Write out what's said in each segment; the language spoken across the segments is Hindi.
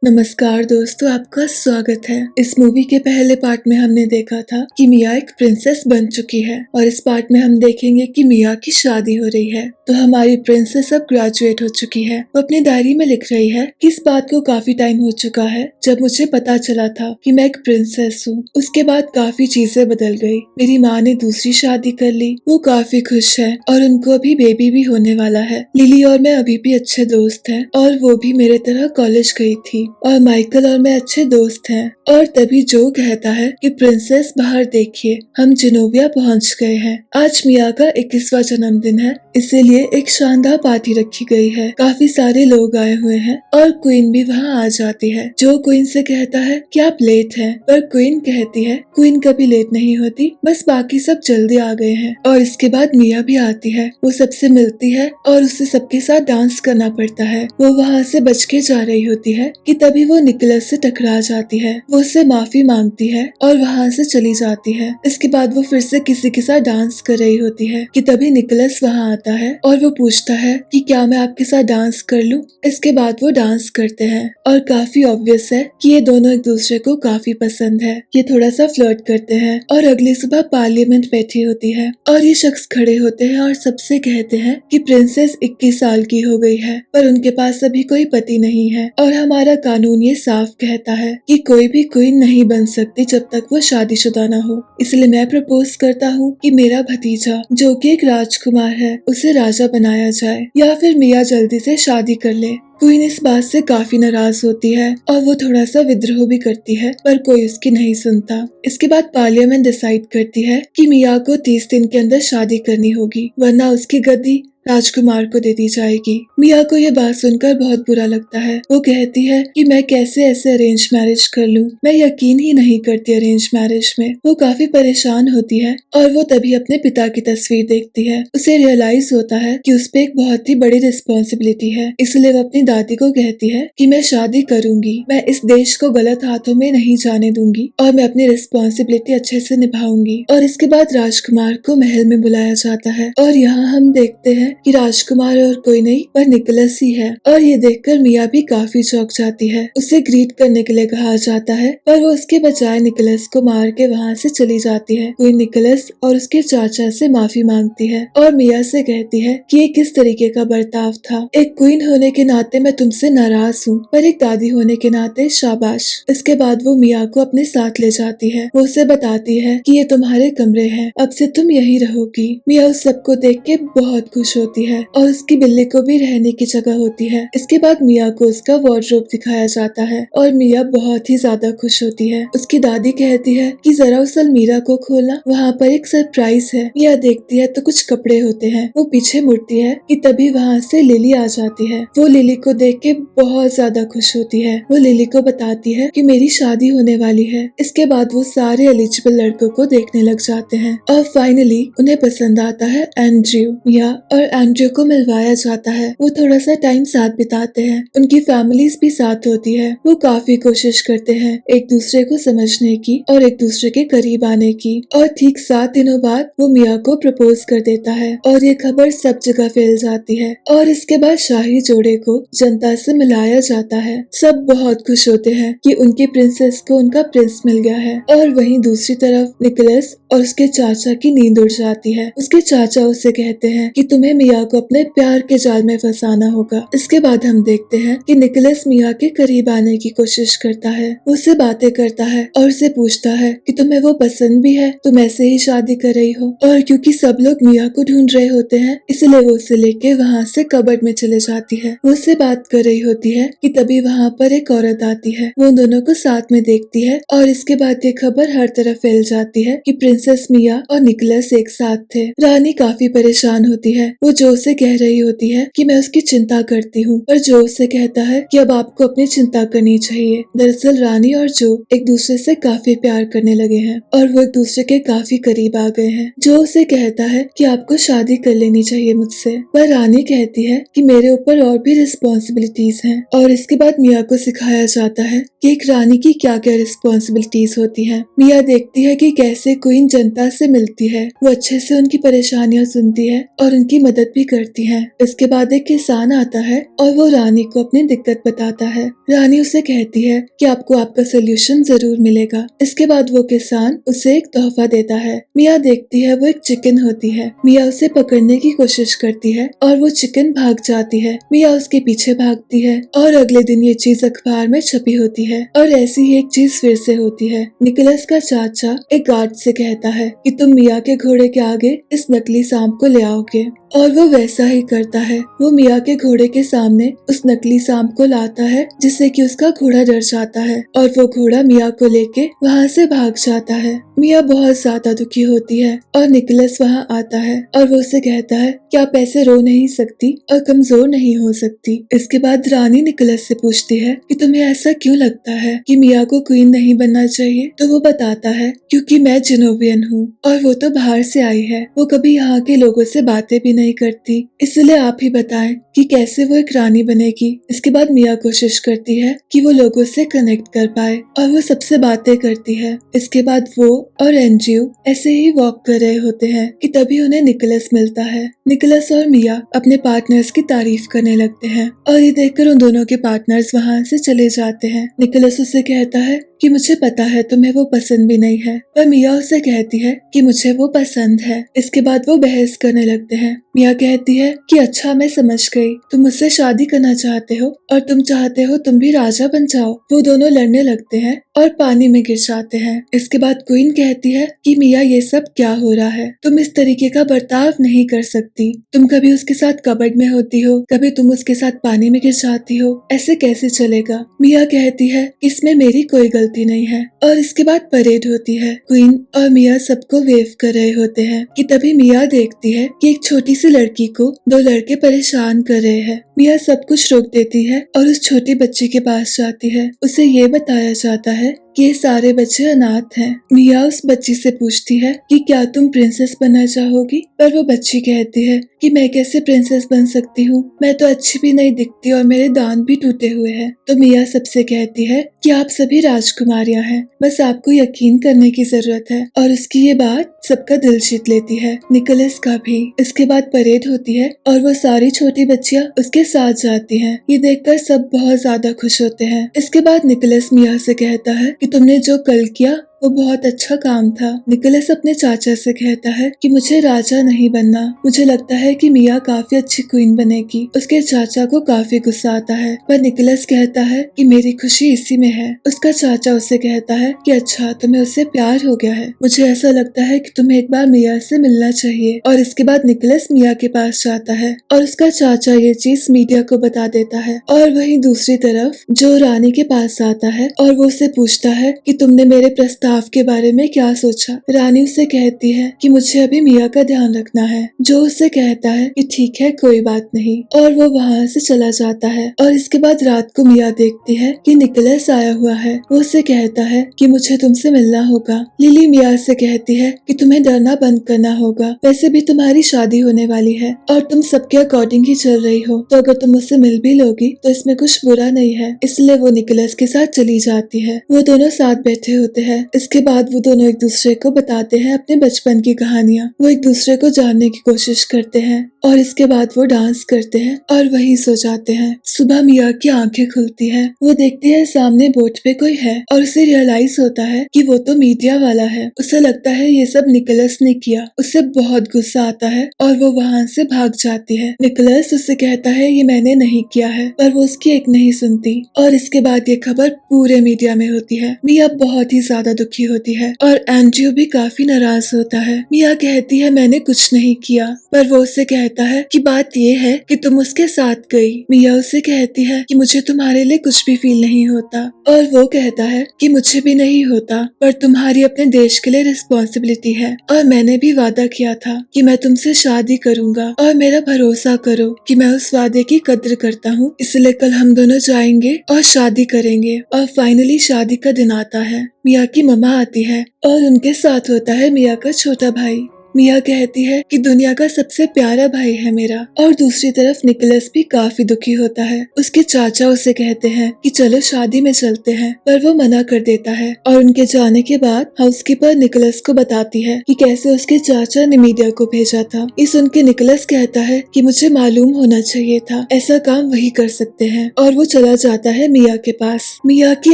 नमस्कार दोस्तों, आपका स्वागत है। इस मूवी के पहले पार्ट में हमने देखा था कि मिया एक प्रिंसेस बन चुकी है और इस पार्ट में हम देखेंगे कि मिया की शादी हो रही है। तो हमारी प्रिंसेस अब ग्रेजुएट हो चुकी है। वो अपनी डायरी में लिख रही है कि इस बात को काफी टाइम हो चुका है जब मुझे पता चला था कि मैं एक प्रिंसेस हूँ। उसके बाद काफी चीजें बदल गई। मेरी माँ ने दूसरी शादी कर ली, वो काफी खुश है और उनको अभी बेबी भी होने वाला है। लिली और मैं अभी भी अच्छे दोस्त हैं और वो भी मेरे तरह कॉलेज गई थी और माइकल और मैं अच्छे दोस्त हैं। और तभी जो कहता है कि प्रिंसेस बाहर देखिए, हम जिनोविया पहुंच गए हैं। आज मिया का 21वां जन्मदिन है, इसीलिए एक शानदार पार्टी रखी गई है। काफी सारे लोग आए हुए हैं और क्वीन भी वहां आ जाती है। जो क्वीन से कहता है कि आप लेट हैं, पर क्वीन कहती है क्वीन कभी लेट नहीं होती, बस बाकी सब जल्दी आ गए हैं। और इसके बाद मिया भी आती है, वो सबसे मिलती है और उसे सबके साथ डांस करना पड़ता है। वो वहाँ से बच के जा रही होती है कि तभी वो निकोलस से टकरा जाती है। वो उससे माफी मांगती है और वहाँ से चली जाती है। इसके बाद वो फिर से किसी के साथ डांस कर रही होती है कि तभी निकोलस वहाँ आता है और वो पूछता है कि क्या मैं आपके साथ डांस कर लूं। इसके बाद वो डांस करते हैं और काफी ऑब्वियस है कि ये दोनों एक दूसरे को काफी पसंद है। ये थोड़ा सा फ्लर्ट करते हैं और अगली सुबह पार्लियामेंट बैठी होती है और ये शख्स खड़े होते हैं और सबसे कहते हैं कि प्रिंसेस 21 साल की हो गई है, पर उनके पास अभी कोई पति नहीं है और हमारा कानून ये साफ कहता है कि कोई भी क्वीन नहीं बन सकती जब तक वो शादीशुदा ना हो। इसलिए मैं प्रपोज करता हूँ कि मेरा भतीजा जो कि एक राजकुमार है उसे राजा बनाया जाए या फिर मिया जल्दी से शादी कर ले। क्वीन इस बात से काफी नाराज होती है और वो थोड़ा सा विद्रोह भी करती है, पर कोई उसकी नहीं सुनता। इसके बाद पार्लियामेंट डिसाइड करती है कि मिया को 30 दिन के अंदर शादी करनी होगी, वरना उसकी गद्दी राजकुमार को दे दी जाएगी। मिया को ये बात सुनकर बहुत बुरा लगता है। वो कहती है कि मैं कैसे ऐसे अरेंज मैरिज कर लूं, मैं यकीन ही नहीं करती अरेंज मैरिज में। वो काफी परेशान होती है और वो तभी अपने पिता की तस्वीर देखती है। उसे रियलाइज होता है कि उस पे एक बहुत ही बड़ी रिस्पॉन्सिबिलिटी है, इसलिए वो अपनी दादी को कहती है कि मैं शादी करूंगी, मैं इस देश को गलत हाथों में नहीं जाने दूंगी और मैं अपनी रिस्पॉन्सिबिलिटी अच्छे से निभाऊंगी। और इसके बाद राजकुमार को महल में बुलाया जाता है और यहाँ हम देखते हैं कि राजकुमार और कोई नहीं पर निकोलस ही है। और ये देखकर मिया भी काफी चौंक जाती है। उसे ग्रीट करने के लिए कहा जाता है, पर वो उसके बजाय निकोलस को मार के वहाँ से चली जाती है। कोई निकोलस और उसके चाचा से माफी मांगती है और मिया से कहती है कि ये किस तरीके का बर्ताव था। एक क्वीन होने के नाते मैं तुमसे नाराज हूँ, पर एक दादी होने के नाते शाबाश। इसके बाद वो मिया को अपने साथ ले जाती है। वो उसे बताती है कि ये तुम्हारे कमरे हैं, अब से तुम यही रहोगी। मिया उस सबको देख के बहुत खुश होती है और उसकी बिल्ली को भी रहने की जगह होती है। इसके बाद मिया को उसका वार्डरोब दिखाया जाता है और मिया बहुत ही ज्यादा खुश होती है। उसकी दादी कहती है कि जरा उस अलमीरा को खोलना, वहाँ पर एक सरप्राइज है। मिया देखती है तो कुछ कपड़े होते हैं। वो पीछे मुड़ती है कि तभी वहाँ से लिली आ जाती है। वो लिली को देख के बहुत ज्यादा खुश होती है। वो लिली को बताती है कि मेरी शादी होने वाली है। इसके बाद वो सारे एलिजिबल लड़कों को देखने लग जाते हैं और फाइनली उन्हें पसंद आता है एंड्रयू। मिया और एंड्रयू को मिलवाया जाता है। वो थोड़ा सा टाइम साथ बिताते हैं, उनकी फैमिलीज भी साथ होती है। वो काफी कोशिश करते हैं एक दूसरे को समझने की और एक दूसरे के करीब आने की। और ठीक 7 दिनों बाद वो मिया को प्रपोज कर देता है और ये खबर सब जगह फैल जाती है। और इसके बाद शाही जोड़े को जनता से मिलाया जाता है। सब बहुत खुश होते हैं कि उनकी प्रिंसेस को उनका प्रिंस मिल गया है। और वहीं दूसरी तरफ निकोलस और उसके चाचा की नींद उड़ जाती है। उसके चाचा उसे कहते हैं कि तुम्हें मिया को अपने प्यार के जाल में फंसाना होगा। इसके बाद हम देखते हैं कि निकोलस मिया के करीब आने की कोशिश करता है, उससे बातें करता है और उसे पूछता है कि तुम्हें वो पसंद भी है, तुम ऐसे ही शादी कर रही हो। और क्योंकि सब लोग मिया को ढूंढ रहे होते हैं, इसलिए वो उसे लेके वहाँ से कबर्ड में चले जाती है। वो उससे बात कर रही होती है कि तभी वहाँ पर एक औरत आती है। वो दोनों को साथ में देखती है और इसके बाद ये खबर हर तरफ फैल जाती है कि प्रिंसेस मिया और निकोलस एक साथ थे। रानी काफी परेशान होती है। वो जो से कह रही होती है कि मैं उसकी चिंता करती हूँ, पर जो उससे कहता है कि अब आपको अपनी चिंता करनी चाहिए। दरअसल रानी और जो एक दूसरे से काफी प्यार करने लगे हैं और वो एक दूसरे के काफी करीब आ गए हैं। जो उसे कहता है कि आपको शादी कर लेनी चाहिए मुझसे, पर रानी कहती है कि मेरे ऊपर और भी रिस्पॉन्सिबिलिटीज हैं। और इसके बाद मिया को सिखाया जाता है कि एक रानी की क्या क्या रिस्पॉन्सिबिलिटीज होती हैं। मिया देखती है कि कैसे क्वीन जनता से मिलती है, वो अच्छे से उनकी परेशानियां सुनती है और उनकी मदद भी करती है। इसके बाद एक किसान आता है और वो रानी को अपनी दिक्कत बताता है। रानी उसे कहती है कि आपको आपका सोल्यूशन जरूर मिलेगा। इसके बाद वो किसान उसे एक तोहफा देता है। मिया देखती है वो एक चिकन होती है। मिया उसे पकड़ने की कोशिश करती है और वो चिकन भाग जाती है। मिया उसके पीछे भागती है और अगले दिन ये चीज अखबार में छपी होती है और ऐसी ही एक चीज फिर से होती है। निकोलस का चाचा एक गार्ड से कहता है कि तुम मिया के घोड़े के आगे इस नकली सांप को ले आओगे, और वो वैसा ही करता है। वो मिया के घोड़े के सामने उस नकली सांप को लाता है, जिससे कि उसका घोड़ा डर जाता है और वो घोड़ा मिया को लेके वहाँ से भाग जाता है। मिया बहुत ज्यादा दुखी होती है और निकोलस वहाँ आता है और वो उसे कहता है कि आप ऐसे रो नहीं सकती और कमजोर नहीं हो सकती। इसके बाद रानी निकोलस से पूछती है कि तुम्हें ऐसा क्यों लगता है कि मिया को क्वीन नहीं बनना चाहिए। तो वो बताता है क्योंकि मैं जेनोवियन हूँ और वो तो बाहर से आई है, वो कभी यहाँ के लोगों से बातें भी नहीं करती, इसलिए आप ही बताएं कि कैसे वो एक रानी बनेगी। इसके बाद मिया कोशिश करती है कि वो लोगों से कनेक्ट कर पाए और वो सबसे बातें करती है। इसके बाद वो और एंड्रयू ऐसे ही वॉक कर रहे होते हैं कि तभी उन्हें निकोलस मिलता है। निकोलस और मिया अपने पार्टनर्स की तारीफ करने लगते हैं और ये देखकर उन दोनों के पार्टनर्स वहाँ से चले जाते हैं। निकोलस उसे कहता है कि मुझे पता है तुम्हें वो पसंद भी नहीं है, पर मिया उसे कहती है कि मुझे वो पसंद है। इसके बाद वो बहस करने लगते हैं। मिया कहती है कि अच्छा मैं समझ गई, तुम मुझसे शादी करना चाहते हो और तुम चाहते हो तुम भी राजा बन जाओ। वो दोनों लड़ने लगते हैं और पानी में गिर जाते हैं। इसके बाद क्वीन कहती है कि मिया ये सब क्या हो रहा है, तुम इस तरीके का बर्ताव नहीं कर सकती, तुम कभी उसके साथ कबर्ड में होती हो, कभी तुम उसके साथ पानी में गिर जाती हो, ऐसे कैसे चलेगा। मिया कहती है इसमें मेरी कोई गलती नहीं है। और इसके बाद परेड होती है। क्वीन और मिया सबको वेव कर रहे होते हैं कि तभी मिया देखती है कि एक छोटी सी लड़की को दो लड़के परेशान कर रहे हैं। मिया सब कुछ रोक देती है और उस छोटी बच्ची के पास जाती है। उसे ये बताया जाता है कि ये सारे बच्चे अनाथ हैं। मिया उस बच्ची से पूछती है कि क्या तुम प्रिंसेस बनना चाहोगी, पर वो बच्ची कहती है कि मैं कैसे प्रिंसेस बन सकती हूँ, मैं तो अच्छी भी नहीं दिखती और मेरे दांत भी टूटे हुए हैं। तो मिया सबसे कहती है कि आप सभी राजकुमारियां हैं, बस आपको यकीन करने की जरूरत है। और उसकी ये बात सबका दिल जीत लेती है, निकोलस का भी। इसके बाद परेड होती है और वो सारी छोटी बच्चियां उसके साथ जाती हैं। ये देखकर सब बहुत ज्यादा खुश होते हैं। इसके बाद निकोलस मिया से कहता है कि तुमने जो कल किया वो बहुत अच्छा काम था। निकोलस अपने चाचा से कहता है कि मुझे राजा नहीं बनना, मुझे लगता है कि मिया काफी अच्छी क्वीन बनेगी। उसके चाचा को काफी गुस्सा आता है, पर निकोलस कहता है कि मेरी खुशी इसी में है। उसका चाचा उससे कहता है कि अच्छा तुम्हें उससे प्यार हो गया है, मुझे ऐसा लगता है कि तुम्हें एक बार मिया से मिलना चाहिए। और इसके बाद निकोलस मिया के पास जाता है और उसका चाचा ये चीज मीडिया को बता देता है। और वहीं दूसरी तरफ जो रानी के पास आता है और वो उससे पूछता है कि तुमने मेरे प्रस्ताव के बारे में क्या सोचा। रानी उससे कहती है कि मुझे अभी मिया का ध्यान रखना है। जो उससे कहता है कि ठीक है कोई बात नहीं, और वो वहाँ से चला जाता है। और इसके बाद रात को मिया देखती है कि निकोलस आया हुआ है। वो उससे कहता है कि मुझे तुमसे मिलना होगा। लिली मिया से कहती है कि तुम्हें डरना बंद करना होगा, वैसे भी तुम्हारी शादी होने वाली है और तुम सबके अकॉर्डिंग ही चल रही हो, तो अगर तुम मुझसे मिल भी लोगी तो इसमें कुछ बुरा नहीं है। इसलिए वो निकोलस के साथ चली जाती है। वो दोनों साथ बैठे होते हैं। इसके बाद वो दोनों एक दूसरे को बताते हैं अपने बचपन की कहानियाँ। वो एक दूसरे को जानने की कोशिश करते हैं और इसके बाद वो डांस करते हैं और वहीं सो जाते हैं। सुबह मिया की आंखें खुलती हैं। वो देखती है सामने बोट पे कोई है और उसे रियलाइज होता है कि वो तो मीडिया वाला है। उसे लगता है ये सब निकोलस ने किया। उसे बहुत गुस्सा आता है और वो वहाँ से भाग जाती है। निकोलस उससे कहता है ये मैंने नहीं किया है, पर वो उसकी एक नहीं सुनती। और इसके बाद ये खबर पूरे मीडिया में होती है। मिया बहुत ही ज्यादा दुखी होती है और एंड्रयू भी काफी नाराज होता है। मिया कहती है मैंने कुछ नहीं किया, पर वो उससे कहता है कि बात ये है कि तुम उसके साथ गई। मिया उससे कहती है कि मुझे तुम्हारे लिए कुछ भी फील नहीं होता, और वो कहता है कि मुझे भी नहीं होता, पर तुम्हारी अपने देश के लिए रिस्पॉन्सिबिलिटी है और मैंने भी वादा किया था कि मैं तुमसे शादी करूंगा और मेरा भरोसा करो कि मैं उस वादे की कद्र करता हूँ। इसलिए कल हम दोनों जाएंगे और शादी करेंगे। और फाइनली शादी का दिन आता है। मिया की मम्मा आती है और उनके साथ होता है मिया का छोटा भाई। मिया कहती है कि दुनिया का सबसे प्यारा भाई है मेरा। और दूसरी तरफ निकोलस भी काफी दुखी होता है। उसके चाचा उसे कहते हैं कि चलो शादी में चलते हैं, पर वो मना कर देता है। और उनके जाने के बाद हाउसकीपर निकोलस को बताती है कि कैसे उसके चाचा ने मीडिया को भेजा था। ये सुन के निकोलस कहता है कि मुझे मालूम होना चाहिए था, ऐसा काम वही कर सकते हैं। और वो चला जाता है मिया के पास। मिया की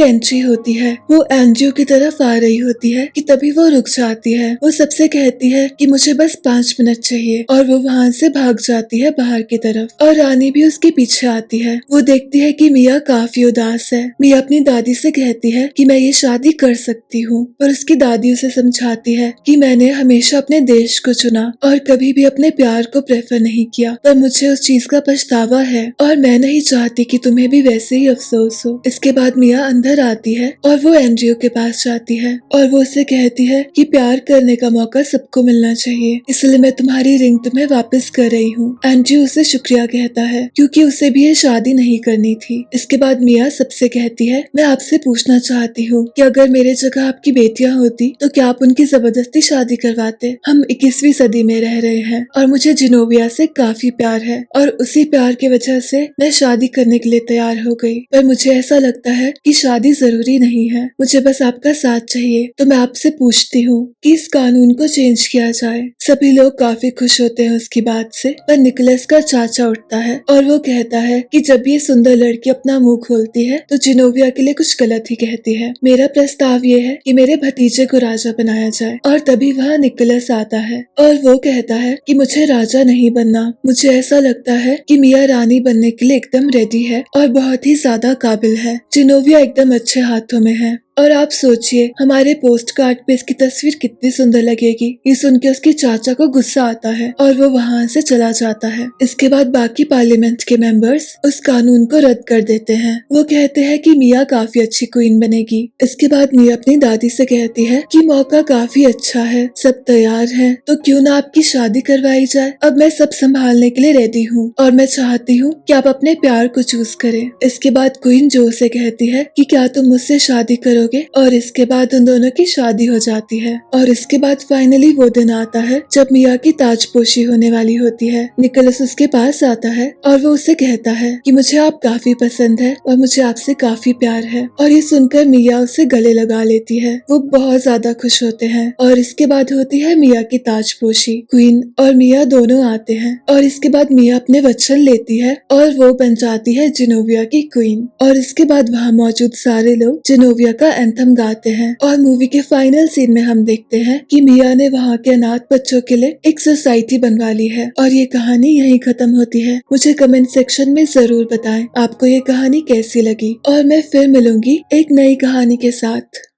एंट्री होती है, वो एंड्रयू की तरफ आ रही होती है कि तभी वो रुक जाती है। वो सबसे कहती है कि मुझे बस 5 मिनट चाहिए, और वो वहाँ से भाग जाती है बाहर की तरफ। और रानी भी उसके पीछे आती है। वो देखती है कि मिया काफी उदास है। मिया अपनी दादी से कहती है कि मैं ये शादी कर सकती हूँ, पर उसकी दादी उसे समझाती है कि मैंने हमेशा अपने देश को चुना और कभी भी अपने प्यार को प्रेफर नहीं किया, पर मुझे उस चीज का पछतावा है और मैं नहीं चाहती कि तुम्हें भी वैसे ही अफसोस हो। इसके बाद मिया अंदर आती है और वो एंड्रयू के पास जाती है और वो उसे कहती है कि प्यार करने का मौका सबको मिलना चाहिए, इसलिए मैं तुम्हारी रिंग तुम्हें वापस कर रही हूँ। एंड्रयू उसे शुक्रिया कहता है क्योंकि उसे भी ये शादी नहीं करनी थी। इसके बाद मिया सबसे कहती है मैं आपसे पूछना चाहती हूँ कि अगर मेरे जगह आपकी बेटियां होती तो क्या आप उनकी जबरदस्ती शादी करवाते? हम 21वीं सदी में रह रहे हैं और मुझे जिनोविया से काफी प्यार है और उसी प्यार की वजह से मैं शादी करने के लिए तैयार हो गई, पर मुझे ऐसा लगता है कि शादी जरूरी नहीं है, मुझे बस आपका साथ चाहिए। तो मैं आपसे पूछती हूँ कि इस कानून को चेंज किया जाए। सभी लोग काफी खुश होते हैं उसकी बात से, पर निकोलस का चाचा उठता है और वो कहता है कि जब ये सुंदर लड़की अपना मुंह खोलती है तो जिनोविया के लिए कुछ गलत ही कहती है। मेरा प्रस्ताव ये है कि मेरे भतीजे को राजा बनाया जाए। और तभी वहाँ निकोलस आता है और वो कहता है कि मुझे राजा नहीं बनना, मुझे ऐसा लगता है कि मिया रानी बनने के लिए एकदम रेडी है और बहुत ही ज्यादा काबिल है। जिनोविया एकदम अच्छे हाथों में है। और आप सोचिए हमारे पोस्ट कार्ड पे इसकी तस्वीर कितनी सुंदर लगेगी। ये सुन के उसके चाचा को गुस्सा आता है और वो वहाँ से चला जाता है। इसके बाद बाकी पार्लियामेंट के मेंबर्स उस कानून को रद्द कर देते हैं। वो कहते हैं कि मिया काफी अच्छी क्वीन बनेगी। इसके बाद मिया अपनी दादी से कहती है कि मौका काफी अच्छा है, सब तैयार है, तो क्यों ना आपकी शादी करवाई जाए। अब मैं सब संभालने के लिए रेडी हूँ और मैं चाहती हूँ कि आप अपने प्यार को चूज करें। इसके बाद क्वीन जो से कहती है कि क्या तुम मुझसे शादी करोगे, और इसके बाद उन दोनों की शादी हो जाती है। और इसके बाद फाइनली वो दिन आता है जब मिया की ताजपोशी होने वाली होती है। निकोलस उसके पास आता है और वो उसे कहता है कि मुझे आप काफी पसंद है और मुझे आपसे काफी प्यार है। और ये सुनकर मिया उसे गले लगा लेती है। वो बहुत ज्यादा खुश होते हैं। और इसके बाद होती है मिया की ताजपोशी। क्वीन और मिया दोनों आते हैं और इसके बाद मिया अपने वचन लेती है और वो बन जाती है जिनोविया की क्वीन। और इसके बाद वहाँ मौजूद सारे लोग जिनोविया का एंथम गाते हैं। और मूवी के फाइनल सीन में हम देखते हैं कि मिया ने वहाँ के अनाथ बच्चों के लिए एक सोसाइटी बनवा ली है। और ये कहानी यहीं खत्म होती है। मुझे कमेंट सेक्शन में जरूर बताएं आपको ये कहानी कैसी लगी, और मैं फिर मिलूंगी एक नई कहानी के साथ।